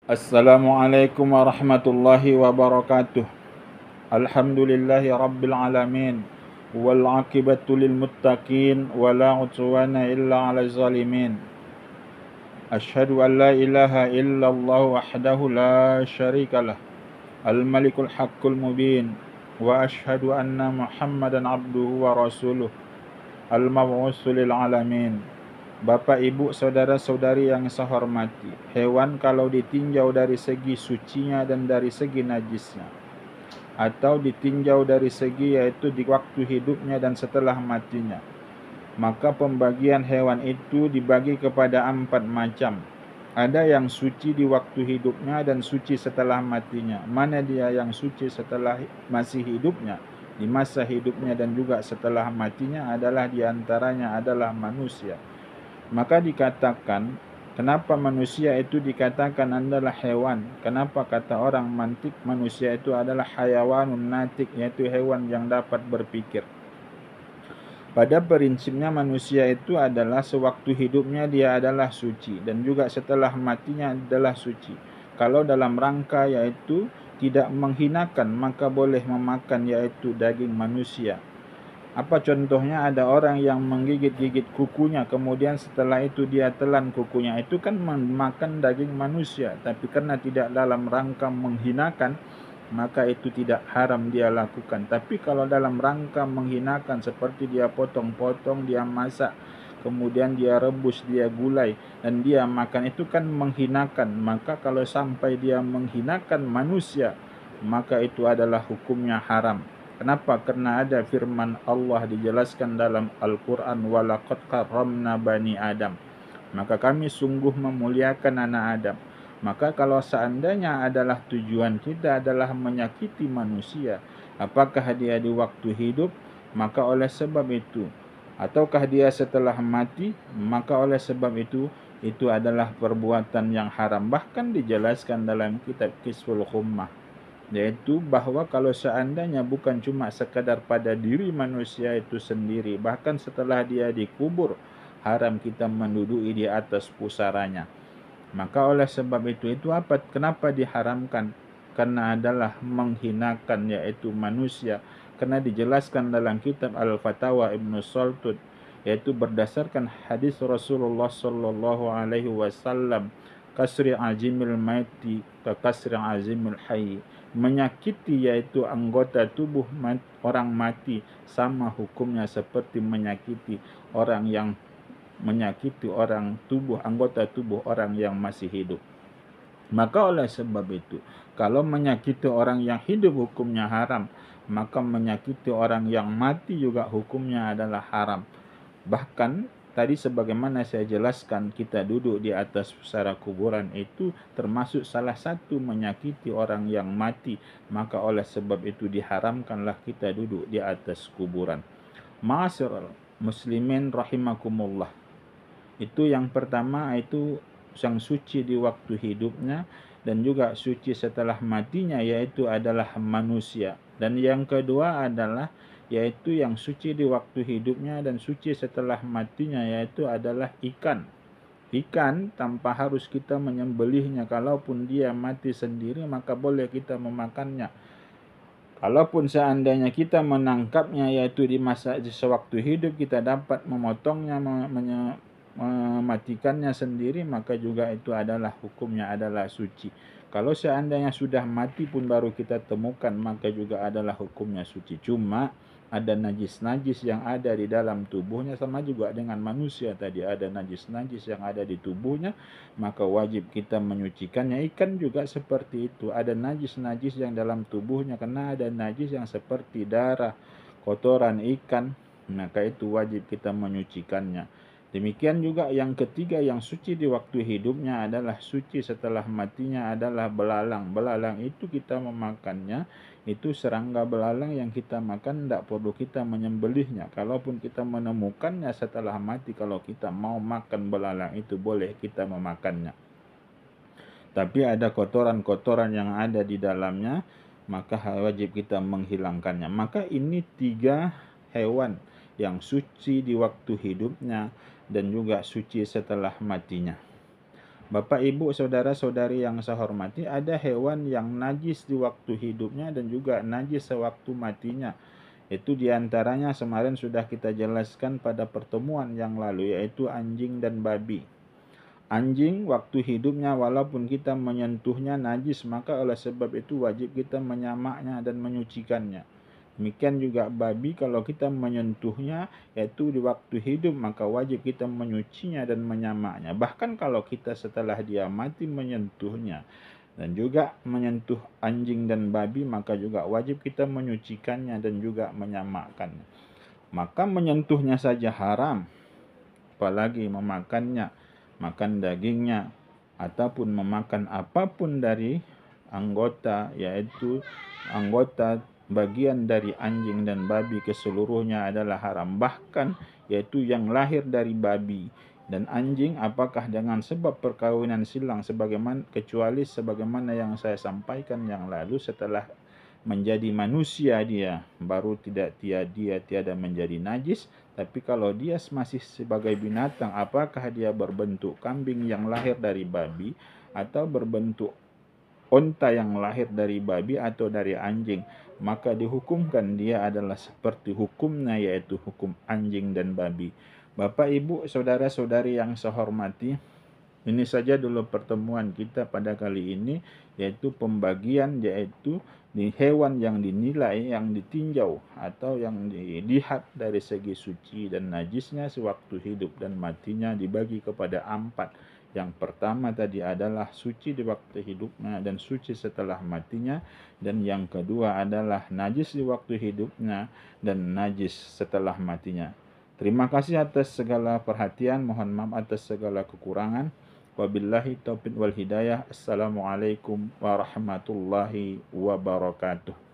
Assalamualaikum warahmatullahi wabarakatuh. Alhamdulillahi rabbil alamin. Wal aqibatu lil muttaqin wala udwana illa 'alal zalimin. Asyhadu an la ilaha illallah wahdahu la syarikalah. Al malikul haqqul mubin. Wa asyhadu anna Muhammadan abduhu wa rasuluh. Al mab'uts lil alamin. Bapak, Ibu, saudara-saudari yang saya hormati, hewan kalau ditinjau dari segi sucinya dan dari segi najisnya, atau ditinjau dari segi yaitu di waktu hidupnya dan setelah matinya, maka pembagian hewan itu dibagi kepada 4 macam. Ada yang suci di waktu hidupnya dan suci setelah matinya. Mana dia yang suci setelah masih hidupnya, di masa hidupnya dan juga setelah matinya adalah diantaranya adalah manusia. Maka dikatakan, kenapa manusia itu dikatakan adalah hewan? Kenapa kata orang mantik manusia itu adalah hayawanun natik, yaitu hewan yang dapat berpikir? Pada prinsipnya manusia itu adalah sewaktu hidupnya dia adalah suci dan juga setelah matinya adalah suci. Kalau dalam rangka yaitu tidak menghinakan, maka boleh memakan yaitu daging manusia. Apa contohnya? Ada orang yang menggigit-gigit kukunya, kemudian setelah itu dia telan kukunya, itu kan memakan daging manusia. Tapi karena tidak dalam rangka menghinakan, maka itu tidak haram dia lakukan. Tapi kalau dalam rangka menghinakan, seperti dia potong-potong, dia masak, kemudian dia rebus, dia gulai, dan dia makan, itu kan menghinakan. Maka kalau sampai dia menghinakan manusia, maka itu adalah hukumnya haram. Kenapa? Karena ada firman Allah dijelaskan dalam Al-Quran, walaqad karramna bani Adam. Maka kami sungguh memuliakan anak Adam. Maka kalau seandainya adalah tujuan kita adalah menyakiti manusia, apakah dia di waktu hidup, maka oleh sebab itu, ataukah dia setelah mati, maka oleh sebab itu adalah perbuatan yang haram. Bahkan dijelaskan dalam kitab Kisful Khummah, yaitu bahwa kalau seandainya bukan cuma sekadar pada diri manusia itu sendiri, bahkan setelah dia dikubur, haram kita menduduki di atas pusaranya. Maka oleh sebab itu apa? Kenapa diharamkan? Karena adalah menghinakan yaitu manusia. Karena dijelaskan dalam kitab Al-Fatawa Ibnu Saltud, yaitu berdasarkan hadis Rasulullah sallallahu alaihi wasallam, kasri azimil maiti ka kasri azimil hayy. Menyakiti yaitu anggota tubuh orang mati sama hukumnya seperti menyakiti anggota tubuh orang yang masih hidup. Maka oleh sebab itu, kalau menyakiti orang yang hidup hukumnya haram, maka menyakiti orang yang mati juga hukumnya adalah haram. Bahkan tadi sebagaimana saya jelaskan, kita duduk di atas pusara kuburan itu termasuk salah satu menyakiti orang yang mati. Maka oleh sebab itu diharamkanlah kita duduk di atas kuburan. Ma'asyiral muslimin rahimakumullah. Itu yang pertama, itu yang suci di waktu hidupnya dan juga suci setelah matinya, yaitu adalah manusia. Dan yang kedua adalah yaitu yang suci di waktu hidupnya dan suci setelah matinya, yaitu adalah ikan. Ikan tanpa harus kita menyembelihnya, kalaupun dia mati sendiri maka boleh kita memakannya. Kalaupun seandainya kita menangkapnya yaitu di sewaktu hidup, kita dapat memotongnya, mematikannya sendiri, maka juga itu adalah hukumnya adalah suci. Kalau seandainya sudah mati pun baru kita temukan, maka juga adalah hukumnya suci. Cuma ada najis-najis yang ada di dalam tubuhnya, sama juga dengan manusia tadi ada najis-najis yang ada di tubuhnya, maka wajib kita menyucikannya. Ikan juga seperti itu, ada najis-najis yang dalam tubuhnya, karena ada najis yang seperti darah, kotoran ikan, maka itu wajib kita menyucikannya. Demikian juga yang ketiga, yang suci di waktu hidupnya adalah suci setelah matinya adalah belalang. Belalang itu kita memakannya, itu serangga belalang yang kita makan, tidak perlu kita menyembelihnya. Kalaupun kita menemukannya setelah mati, kalau kita mau makan belalang itu boleh kita memakannya. Tapi ada kotoran-kotoran yang ada di dalamnya, maka wajib kita menghilangkannya. Maka ini 3 hewan yang suci di waktu hidupnya dan juga suci setelah matinya. Bapak, Ibu, saudara-saudari yang saya hormati, ada hewan yang najis di waktu hidupnya dan juga najis sewaktu matinya. Itu diantaranya kemarin sudah kita jelaskan pada pertemuan yang lalu, yaitu anjing dan babi. Anjing waktu hidupnya walaupun kita menyentuhnya najis, maka oleh sebab itu wajib kita menyamaknya dan menyucikannya. Demikian juga babi, kalau kita menyentuhnya yaitu di waktu hidup, maka wajib kita menyucinya dan menyamaknya. Bahkan kalau kita setelah dia mati menyentuhnya dan juga menyentuh anjing dan babi, maka juga wajib kita menyucikannya dan juga menyamakkannya. Maka menyentuhnya saja haram, apalagi memakannya, makan dagingnya, ataupun memakan apapun dari anggota, yaitu anggota bagian dari anjing dan babi keseluruhnya adalah haram. Bahkan yaitu yang lahir dari babi dan anjing, apakah dengan sebab perkawinan silang, kecuali sebagaimana yang saya sampaikan yang lalu, setelah menjadi manusia dia baru dia tiada menjadi najis. Tapi kalau dia masih sebagai binatang, apakah dia berbentuk kambing yang lahir dari babi atau berbentuk unta yang lahir dari babi atau dari anjing, maka dihukumkan dia adalah seperti hukumnya, yaitu hukum anjing dan babi. Bapak, Ibu, saudara-saudari yang saya hormati, ini saja dulu pertemuan kita pada kali ini, yaitu pembagian, yaitu di hewan yang dinilai, yang ditinjau atau yang dilihat dari segi suci dan najisnya sewaktu hidup dan matinya dibagi kepada 4. Yang pertama tadi adalah suci di waktu hidupnya dan suci setelah matinya, dan yang kedua adalah najis di waktu hidupnya dan najis setelah matinya. Terima kasih atas segala perhatian, mohon maaf atas segala kekurangan. Wabillahi taufiq wal hidayah. Assalamualaikum warahmatullahi wabarakatuh.